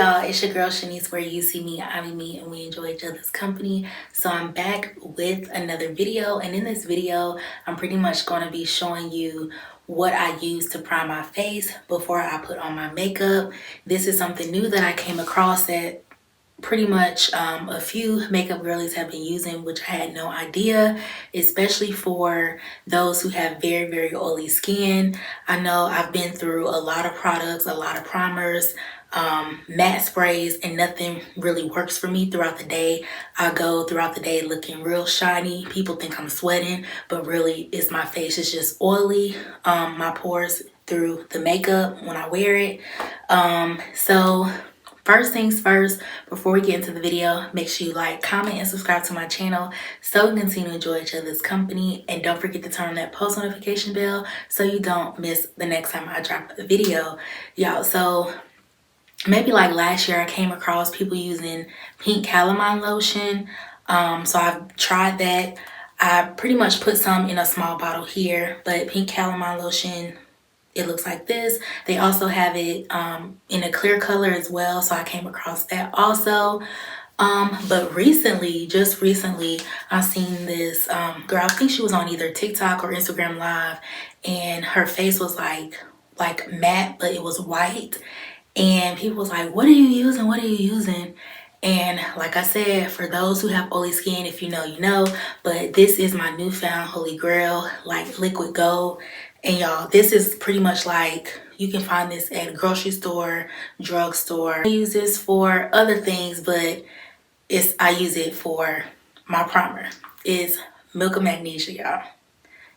y'all, it's your girl Shanice. Where you see me, I be me, and we enjoy each other's company. So I'm back with another video, and in this video I'm pretty much going to be showing you what I use to prime my face before I put on my makeup. This is something new that I came across that pretty much a few makeup girlies have been using, which I had no idea, especially for those who have very oily skin. I know I've been through a lot of products, a lot of primers, matte sprays, and nothing really works for me throughout the day. I go throughout the day looking real shiny. People think I'm sweating, but really it's my face is just oily. My pores through the makeup when I wear it. So first things first, before we get into the video, make sure you like, comment, and subscribe to my channel so we can continue to enjoy each other's company. And don't forget to turn on that post notification bell so you don't miss the next time I drop a video. Y'all, so maybe like last year I came across people using pink calamine lotion. So I've tried that. I pretty much put some in a small bottle here, but pink calamine lotion, it looks like this. They also have it in a clear color as well, so I came across that also. But recently, just recently, I seen this girl. I think she was on either TikTok or Instagram Live, and her face was like matte, but it was white. And people was like, "What are you using? What are you using?" And like I said, for those who have oily skin, if you know, you know. But this is my newfound holy grail, like liquid gold. And y'all, this is pretty much like, you can find this at a grocery store, drugstore. I use this for other things, but I use it for my primer. It's Milk of Magnesia, y'all.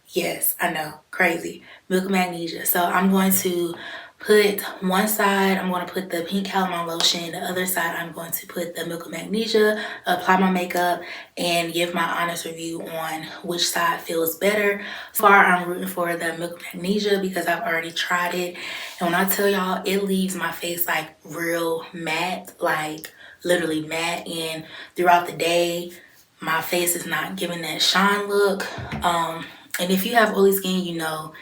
Yes, I know, crazy. Milk of Magnesia. So I'm going to put one side, I'm going to put the pink calamine lotion. The other side, I'm going to put the Milk of Magnesia, apply my makeup, and give my honest review on which side feels better. So far, I'm rooting for the Milk of Magnesia because I've already tried it. And when I tell y'all, it leaves my face like real matte, like literally matte. And throughout the day, my face is not giving that shine look. And if you have oily skin, you know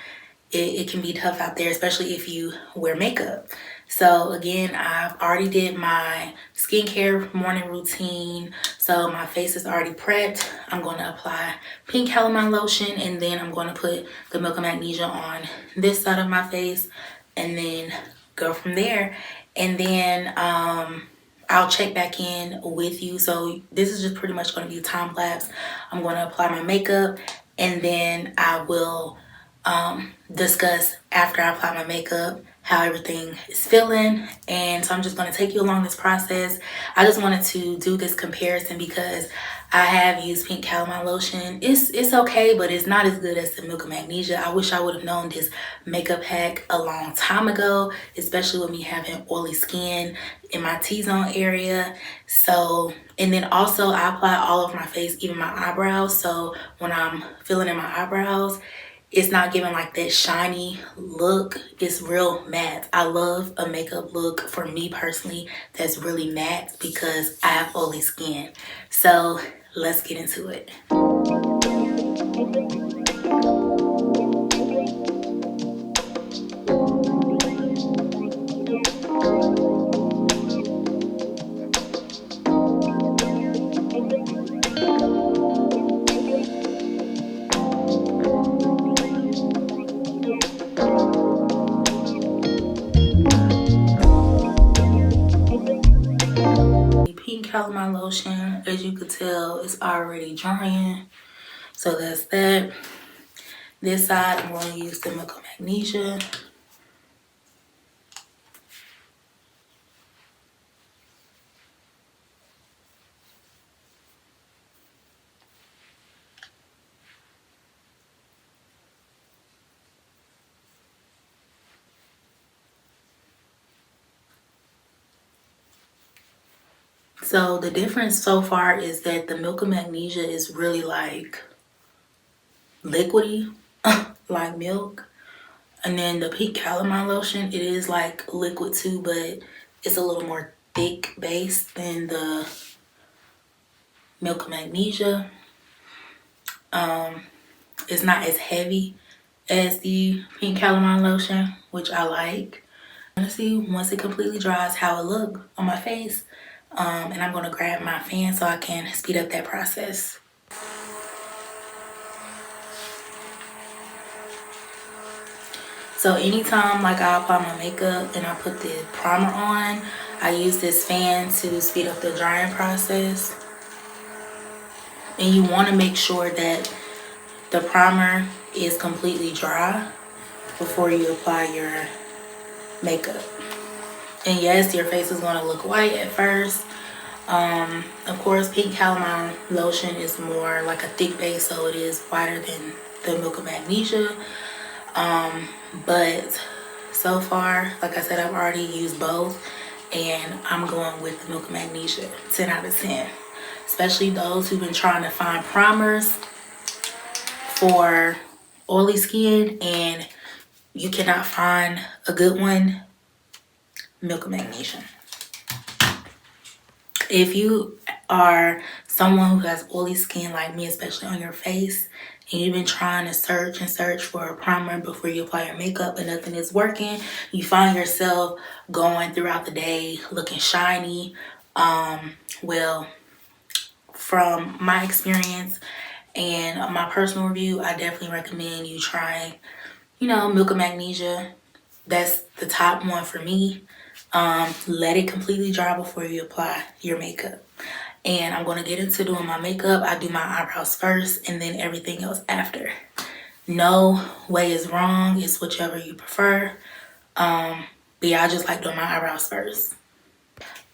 it can be tough out there, especially if you wear makeup. So again, I've already did my skincare morning routine. So my face is already prepped. I'm going to apply pink calamine lotion, and then I'm going to put the Milk of Magnesia on this side of my face and then go from there. And then I'll check back in with you. So this is just pretty much going to be a time lapse. I'm going to apply my makeup, and then I will discuss after I apply my makeup how everything is feeling. And so I'm just going to take you along this process. I just wanted to do this comparison because I have used pink calamine lotion. It's okay, but it's not as good as the Milk of Magnesia. I wish I would have known this makeup hack a long time ago, especially with me having oily skin in my T-zone area. So, and then also I apply all over my face, even my eyebrows. So when I'm filling in my eyebrows, it's not giving like that shiny look. It's real matte. I love a makeup look, for me personally, that's really matte because I have oily skin. So let's get into it. Pink calamine lotion, as you could tell, is already drying. So that's that. This side, I'm going to use the Milk of Magnesia. So the difference so far is that the Milk of Magnesia is really like liquidy, like milk. And then the pink calamine lotion, it is like liquid too, but it's a little more thick base than the Milk of Magnesia. It's not as heavy as the pink calamine lotion, which I like. see once it completely dries how it look on my face. And I'm going to grab my fan so I can speed up that process. So anytime like I apply my makeup and I put the primer on, I use this fan to speed up the drying process. And you want to make sure that the primer is completely dry before you apply your makeup. And yes, your face is going to look white at first. Of course, Pink Calamine lotion is more like a thick base, so it is whiter than the Milk of Magnesia. But so far, like I said, I've already used both, and I'm going with the Milk of Magnesia, 10 out of 10. Especially those who've been trying to find primers for oily skin and you cannot find a good one, Milk of Magnesia. If you are someone who has oily skin like me, especially on your face, and you've been trying to search and search for a primer before you apply your makeup and nothing is working, you find yourself going throughout the day looking shiny. Well, from my experience and my personal review, I definitely recommend you trying, Milk of Magnesia. That's the top one for me. Let it completely dry before you apply your makeup. And I'm going to get into doing my makeup. I do my eyebrows first and then everything else after. No way is wrong. It's whichever you prefer. But yeah, I just like doing my eyebrows first.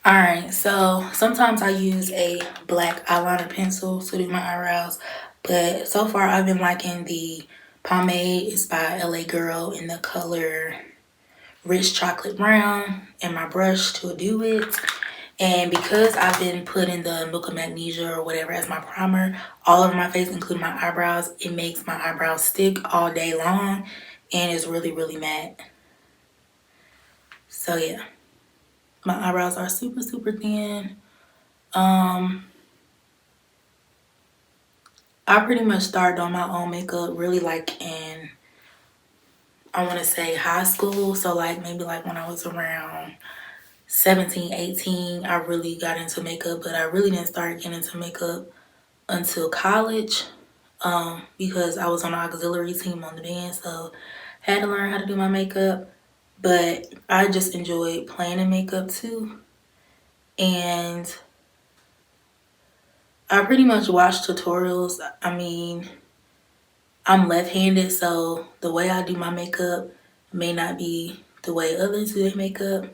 Alright, so sometimes I use a black eyeliner pencil to do my eyebrows. But so far I've been liking the pomade. It's by LA Girl in the color Rich Chocolate Brown, and my brush to do it. And because I've been putting the Milk of Magnesia or whatever as my primer all over my face, including my eyebrows, it makes my eyebrows stick all day long and it's really, really matte. So yeah, my eyebrows are super, super thin. I pretty much started doing my own makeup really like in, I want to say high school. So like maybe like when I was around 17, 18, I really got into makeup, but I really didn't start getting into makeup until college, because I was on the auxiliary team on the band, so I had to learn how to do my makeup. But I just enjoyed playing in makeup too, and I pretty much watch tutorials. I mean, I'm left-handed, so the way I do my makeup may not be the way others do their makeup,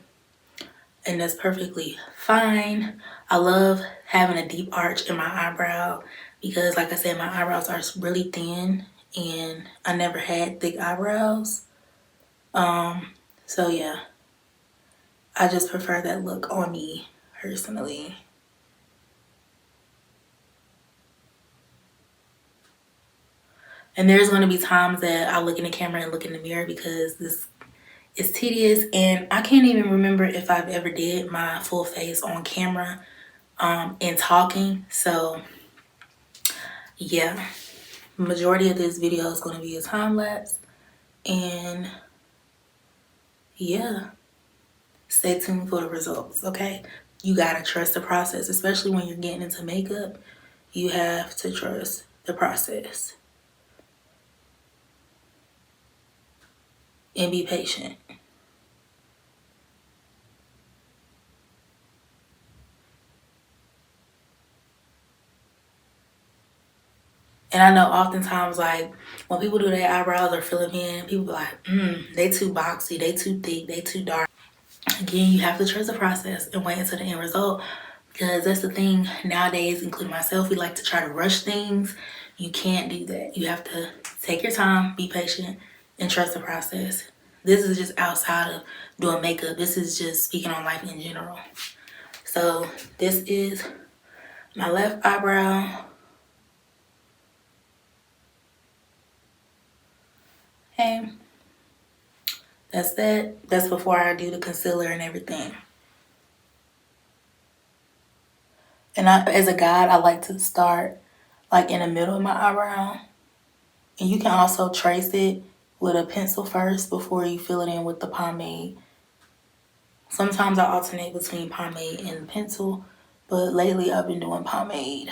and that's perfectly fine. I love having a deep arch in my eyebrow because, like I said, my eyebrows are really thin and I never had thick eyebrows. So yeah, I just prefer that look on me personally. And there's going to be times that I look in the camera and look in the mirror because this is tedious, and I can't even remember if I've ever did my full face on camera and talking. So yeah, majority of this video is going to be a time lapse, and yeah, stay tuned for the results. Okay, you gotta trust the process, especially when you're getting into makeup. You have to trust the process and be patient. And I know oftentimes, like, when people do their eyebrows or fill them in, people be like, they too boxy, they too thick, they too dark. Again, you have to trust the process and wait until the end result, because that's the thing nowadays, including myself, we like to try to rush things. You can't do that. You have to take your time, be patient, and trust the process. This is just outside of doing makeup. This is just speaking on life in general. So this is my left eyebrow. Okay, that's that. That's before I do the concealer and everything. And as a guide, I like to start like in the middle of my eyebrow. And you can also trace it with a pencil first before you fill it in with the pomade. Sometimes I alternate between pomade and pencil, but lately I've been doing pomade.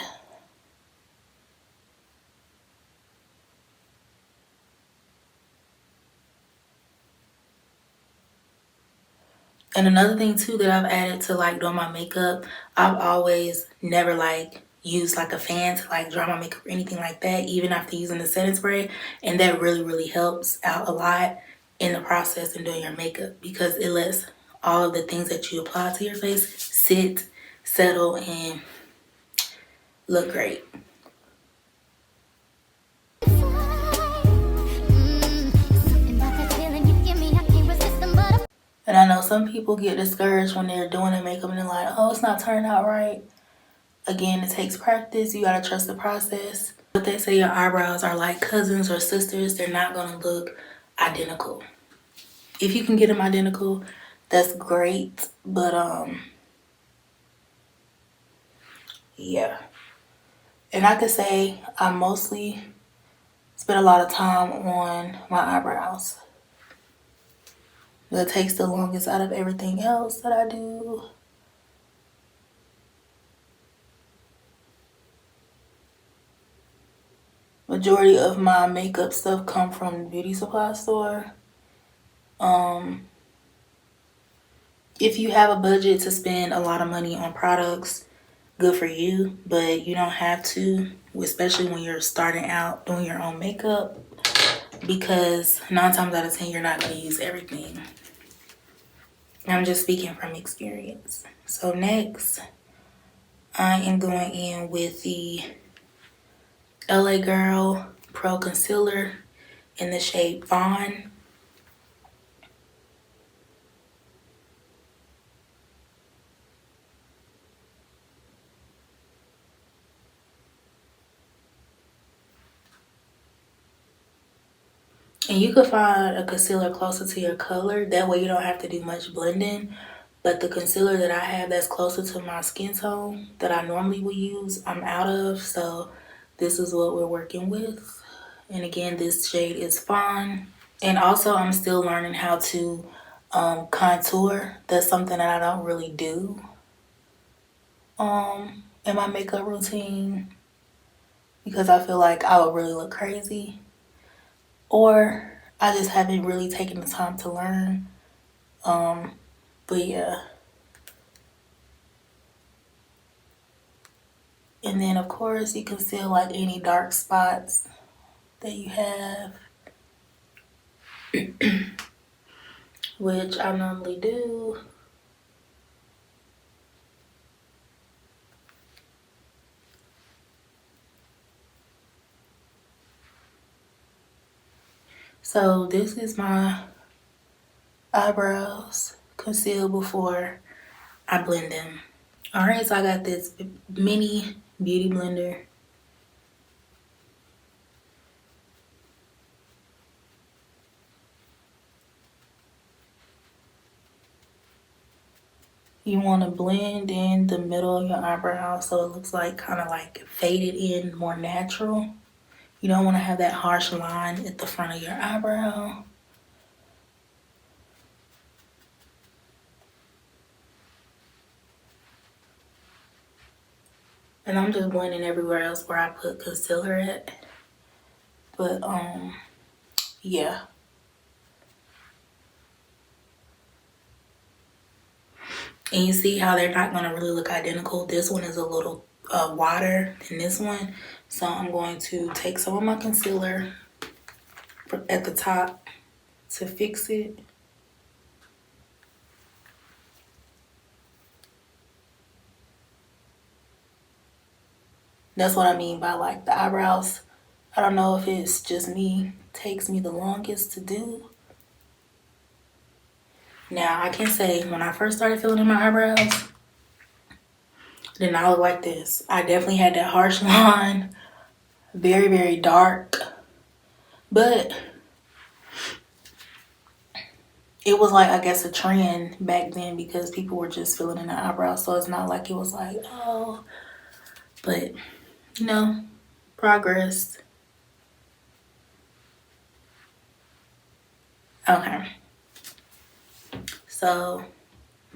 And another thing too that I've added to like doing my makeup, I've always never like used like a fan to like dry my makeup or anything like that, even after using the setting spray. And that really helps out a lot in the process and doing your makeup, because it lets all of the things that you apply to your face sit, settle, and look great. And I know some people get discouraged when they're doing their makeup and they're like, oh, it's not turning out right. Again, it takes practice. You gotta trust the process. But they say your eyebrows are like cousins or sisters. They're not gonna look identical. If you can get them identical, that's great. But yeah. And I could say I mostly spend a lot of time on my eyebrows. That takes the longest out of everything else that I do. Majority of my makeup stuff come from the beauty supply store. If you have a budget to spend a lot of money on products, good for you, but you don't have to, especially when you're starting out doing your own makeup, because 9 times out of 10 you're not going to use everything. I'm just speaking from experience. So next, I am going in with the LA Girl Pro Concealer in the shade Fawn. And you could find a concealer closer to your color. That way you don't have to do much blending. But the concealer that I have that's closer to my skin tone that I normally would use, I'm out of. So this is what we're working with. And again, this shade is Fawn. And also I'm still learning how to contour. That's something that I don't really do in my makeup routine, because I feel like I would really look crazy. Or I just haven't really taken the time to learn. But yeah. And then of course you conceal like any dark spots that you have, which I normally do. So this is my eyebrows concealed before I blend them. All right, so I got this mini beauty blender. You want to blend in the middle of your eyebrow so it looks like kind of like faded in, more natural. You don't want to have that harsh line at the front of your eyebrow. And I'm just blending everywhere else where I put concealer at. But yeah. And you see how they're not going to really look identical. This one is a little wider than this one. So I'm going to take some of my concealer at the top to fix it. That's what I mean by like the eyebrows. I don't know if it's just me, takes me the longest to do. Now I can say when I first started filling in my eyebrows, then I look like this. I definitely had that harsh line, very dark, but it was like, I guess, a trend back then because people were just filling in their eyebrows. So it's not like it was like, oh, but you know, progress. Okay. So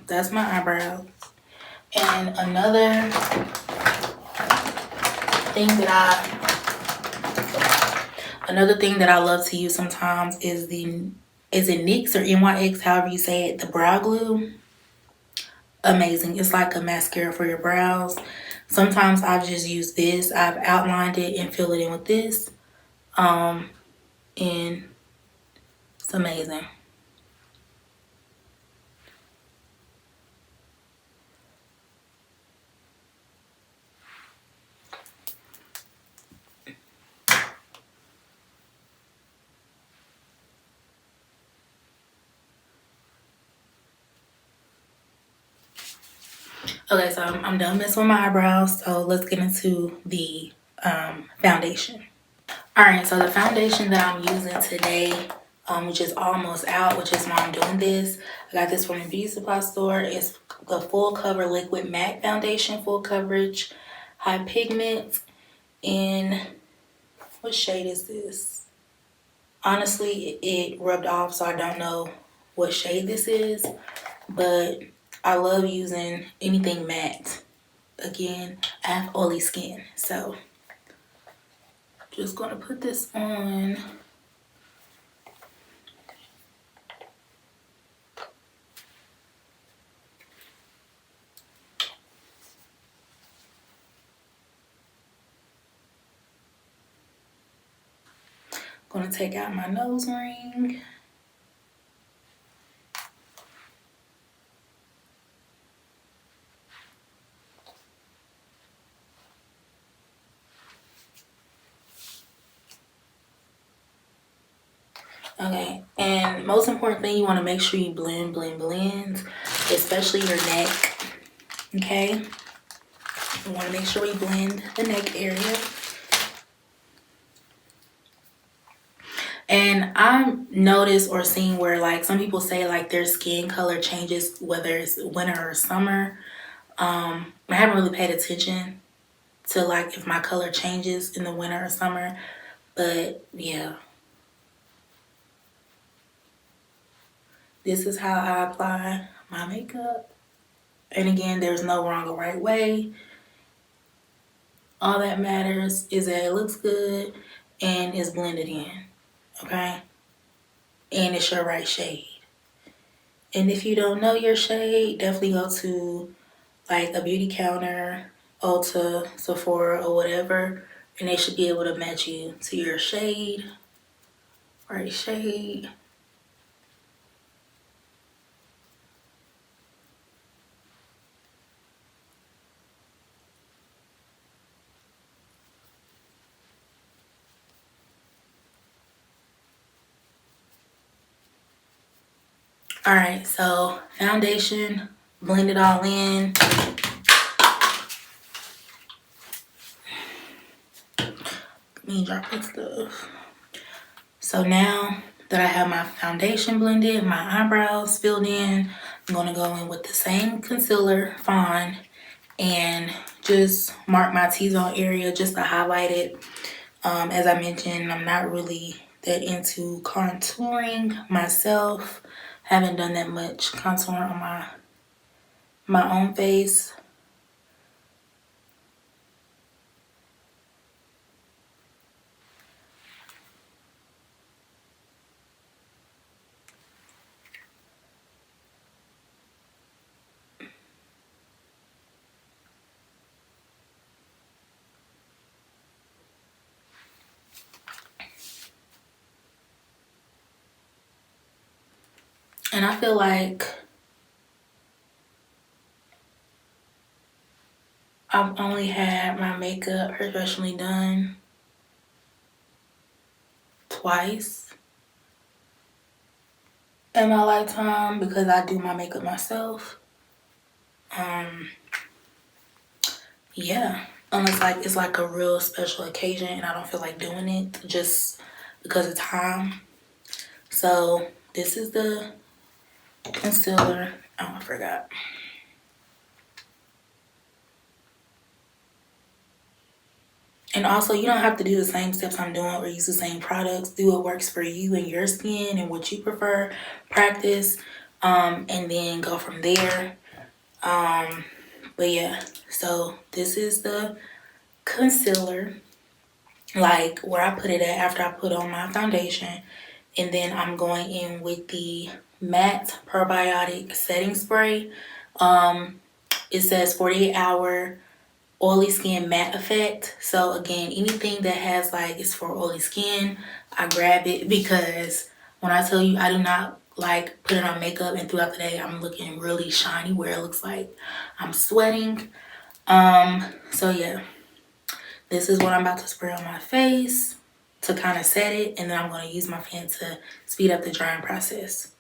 that's my eyebrows. And another thing that I love to use sometimes is is it NYX or NYX, however you say it, the brow glue. Amazing. It's like a mascara for your brows. Sometimes I've just used this. I've outlined it and fill it in with this. And it's amazing. Okay, so I'm done messing with my eyebrows. So let's get into the foundation. All right, so the foundation that I'm using today, which is almost out, which is why I'm doing this. I got this from the beauty supply store. It's the Full Cover Liquid Matte Foundation, full coverage, high pigment. In what shade is this? Honestly, it rubbed off, so I don't know what shade this is, but I love using anything matte. Again, I have oily skin, so just gonna put this on. Gonna take out my nose ring. Okay, and most important thing, you want to make sure you blend, especially your neck. Okay, you want to make sure you blend the neck area. And I've noticed or seen where like some people say like their skin color changes whether it's winter or summer. I haven't really paid attention to like if my color changes in the winter or summer, but yeah. This is how I apply my makeup. And again, there's no wrong or right way. All that matters is that it looks good and is blended in, okay? And it's your right shade. And if you don't know your shade, definitely go to like a beauty counter, Ulta, Sephora, or whatever, and they should be able to match you to your shade, right shade. All right, so foundation, blend it all in. Let me drop this stuff. So now that I have my foundation blended, my eyebrows filled in, I'm gonna go in with the same concealer, Fawn, and just mark my T-zone area just to highlight it. As I mentioned, I'm not really that into contouring myself. Haven't done that much contouring on my own face. And I feel like I've only had my makeup professionally done twice in my lifetime because I do my makeup myself. Yeah, unless like it's like a real special occasion and I don't feel like doing it just because of time. So this is the concealer. Oh, I forgot. And also, you don't have to do the same steps I'm doing or use the same products. Do what works for you and your skin and what you prefer. Practice. and then go from there. But yeah, so this is the concealer, like where I put it at after I put on my foundation. And then I'm going in with the matte probiotic setting spray. It says 48-hour oily skin matte effect. So again, anything that has like it's for oily skin, I grab it, because when I tell you I do not like putting on makeup and throughout the day I'm looking really shiny where it looks like I'm sweating. So yeah, this is what I'm about to spray on my face to kind of set it, and then I'm going to use my fan to speed up the drying process.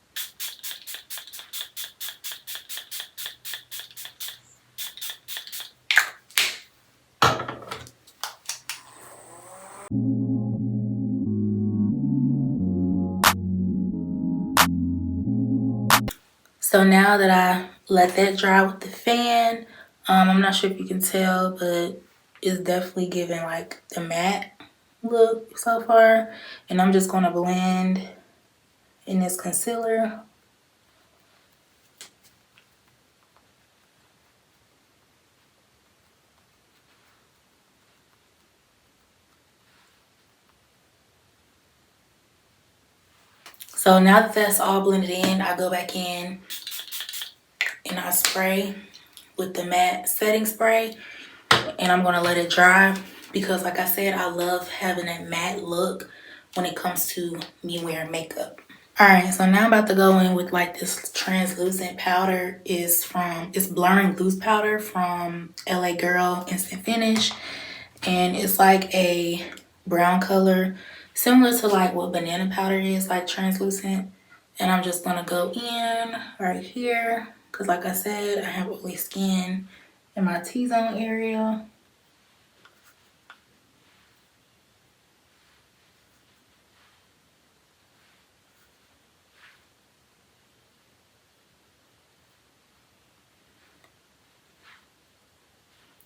So now that I let that dry with the fan, I'm not sure if you can tell, but it's definitely giving like the matte look so far. And I'm just going to blend in this concealer. So now that that's all blended in, I go back in and I spray with the matte setting spray, and I'm gonna let it dry because like I said, I love having that matte look when it comes to me wearing makeup. All right, so now I'm about to go in with like this translucent powder. It's blurring loose powder from LA Girl Instant Finish, and it's like a brown color similar to like what banana powder is, like translucent. And I'm just gonna go in right here because like I said, I have oily skin in my T-zone area.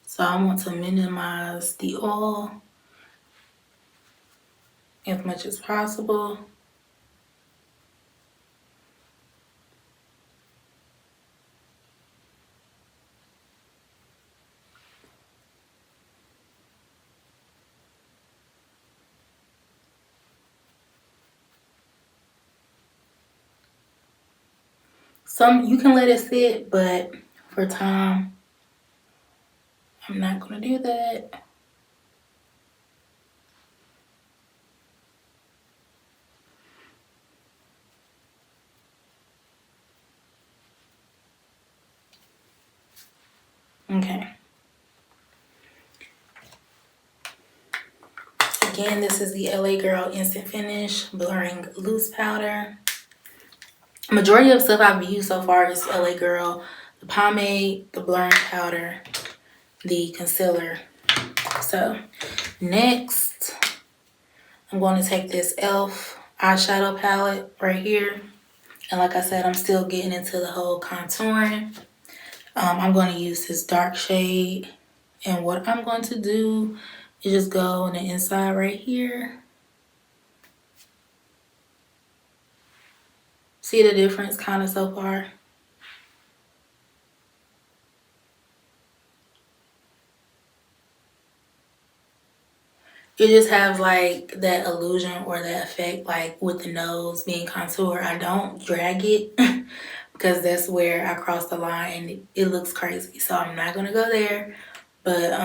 So I want to minimize the oil as much as possible. Some you can let it sit, but for time, I'm not gonna do that. Okay. Again, this is the LA Girl Instant Finish Blurring Loose Powder. Majority of stuff I've used so far is LA Girl, the pomade, the blurring powder, the concealer. So next, I'm going to take this e.l.f. eyeshadow palette right here. And like I said, I'm still getting into the whole contouring. I'm going to use this dark shade. And what I'm going to do is just go on the inside right here. See the difference kind of so far? It just has like that illusion or that effect, like with the nose being contour. I don't drag it because that's where I cross the line and it looks crazy. So I'm not gonna go there. But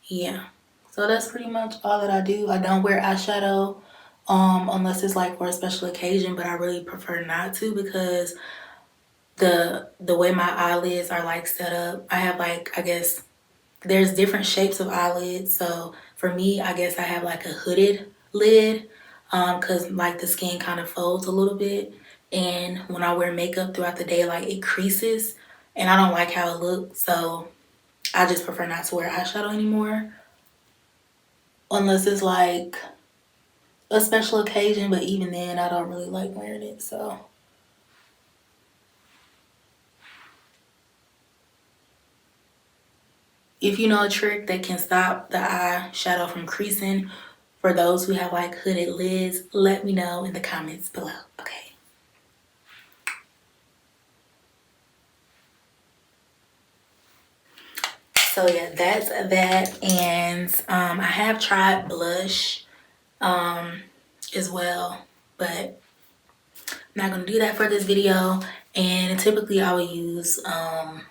yeah. So that's pretty much all that I do. I don't wear eyeshadow unless it's like for a special occasion, but I really prefer not to because the way my eyelids are like set up, I have like, I guess there's different shapes of eyelids. So for me, I guess I have like a hooded lid because like the skin kind of folds a little bit. And when I wear makeup throughout the day, like it creases and I don't like how it looks. So I just prefer not to wear eyeshadow anymore unless it's like a special occasion. But even then, I don't really like wearing it. So if you know a trick that can stop the eyeshadow from creasing for those who have like hooded lids, let me know in the comments below. Okay. So yeah, that's that. And I have tried blush as well, but I'm not gonna do that for this video. And typically I would use the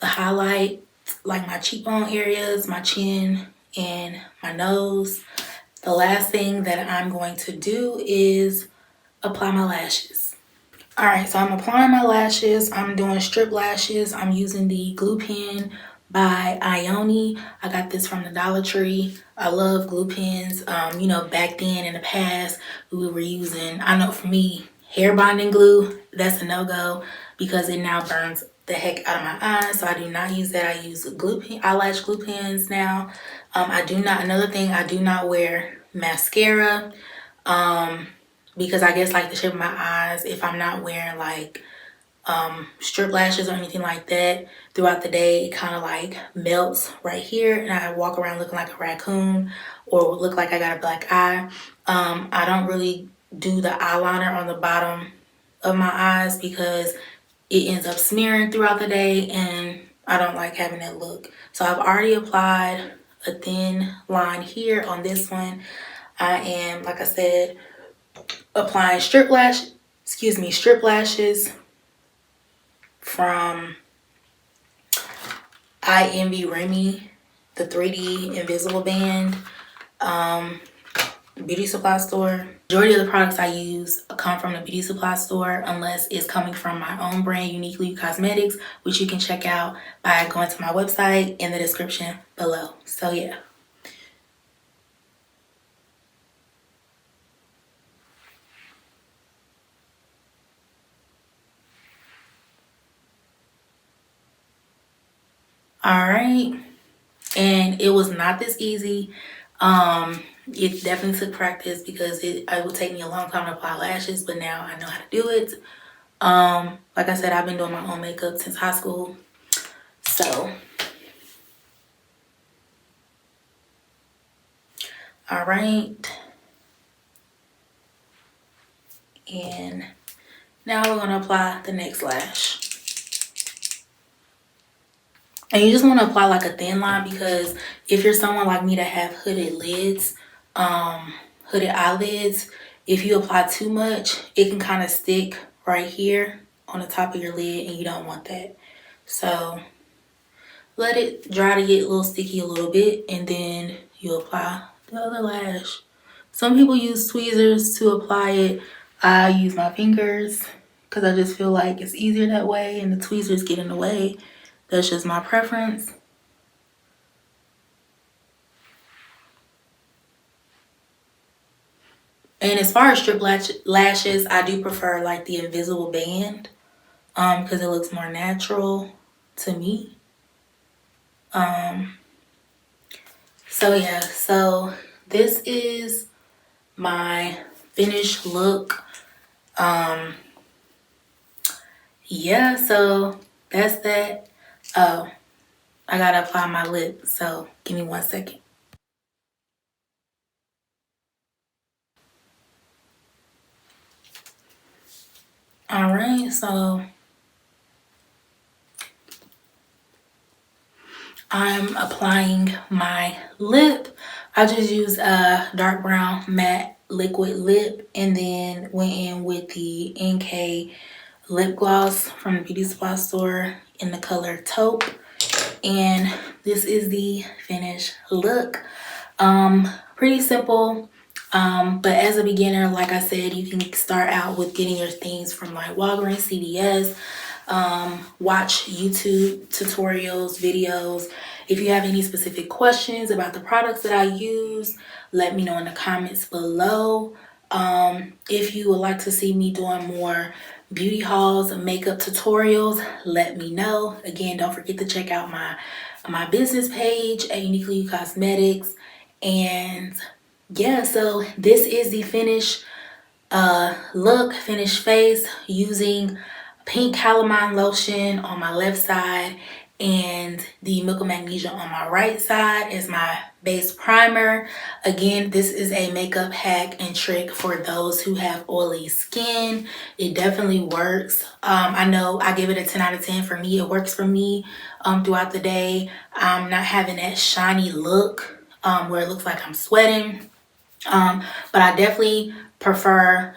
highlight, like my cheekbone areas, my chin, and my nose. The last thing that I'm going to do is apply my lashes. All right, so I'm applying my lashes. I'm doing strip lashes. I'm using the glue pen by Ioni. I got this from the Dollar Tree. I love glue pens. You know, back then in the past, we were using, I know for me, hair bonding glue. That's a no-go because it now burns the heck out of my eyes. So I do not use that. I use glue pen, eyelash glue pens now. I do not, another thing, I do not wear mascara. Because I guess like the shape of my eyes, if I'm not wearing like strip lashes or anything like that throughout the day, it kind of like melts right here and I walk around looking like a raccoon or look like I got a black eye. I don't really do the eyeliner on the bottom of my eyes because it ends up smearing throughout the day and I don't like having that look. So I've already applied a thin line here on this one. I am, like I said, applying strip lashes from I Envy Remy, the 3D Invisible Band, beauty supply store. Majority of the products I use come from the beauty supply store unless it's coming from my own brand, Uniquely You Cosmetics, which you can check out by going to my website in the description below. So yeah. All right, and it was not this easy. It definitely took practice because it would take me a long time to apply lashes, but now I know how to do it. Like I said, I've been doing my own makeup since high school, so all right. And now we're gonna apply the next lash. And you just want to apply like a thin line because if you're someone like me that have hooded lids, hooded eyelids, if you apply too much, it can kind of stick right here on the top of your lid and you don't want that. So let it dry to get a little sticky a little bit and then you apply the other lash. Some people use tweezers to apply it. I use my fingers because I just feel like it's easier that way and the tweezers get in the way. That's just my preference. And as far as strip lashes, I do prefer like the invisible band because it looks more natural to me. So yeah, so this is my finished look. Yeah, so that's that. Oh, I gotta apply my lip, so give me 1 second. All right, so I'm applying my lip. I just used a dark brown matte liquid lip and then went in with the NK lip gloss from the beauty supply store in the color taupe. And this is the finished look. Pretty simple. But as a beginner, like I said, you can start out with getting your things from like Walgreens, CVS. Watch YouTube tutorials, videos. If you have any specific questions about the products that I use, let me know in the comments below. If you would like to see me doing more beauty hauls and makeup tutorials, let me know. Again, don't forget to check out my business page at Uniquely You Cosmetics. And yeah, so this is the finished look, finished face using pink calamine lotion on my left side and the Milk of Magnesia on my right side is my base primer. Again, this is a makeup hack and trick for those who have oily skin. It definitely works. I know I give it a 10 out of 10. For me, it works for me throughout the day. I'm not having that shiny look where it looks like I'm sweating. But I definitely prefer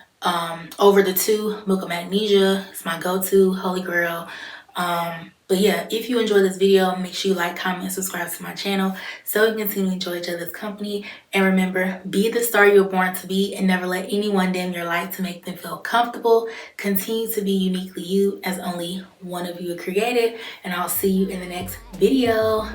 over the two. Milk of Magnesia is my go-to, holy grail. But yeah, if you enjoyed this video, make sure you like, comment, and subscribe to my channel so we can continue to enjoy each other's company. And remember, be the star you're born to be and never let anyone dim your light to make them feel comfortable. Continue to be uniquely you, as only one of you are created. And I'll see you in the next video.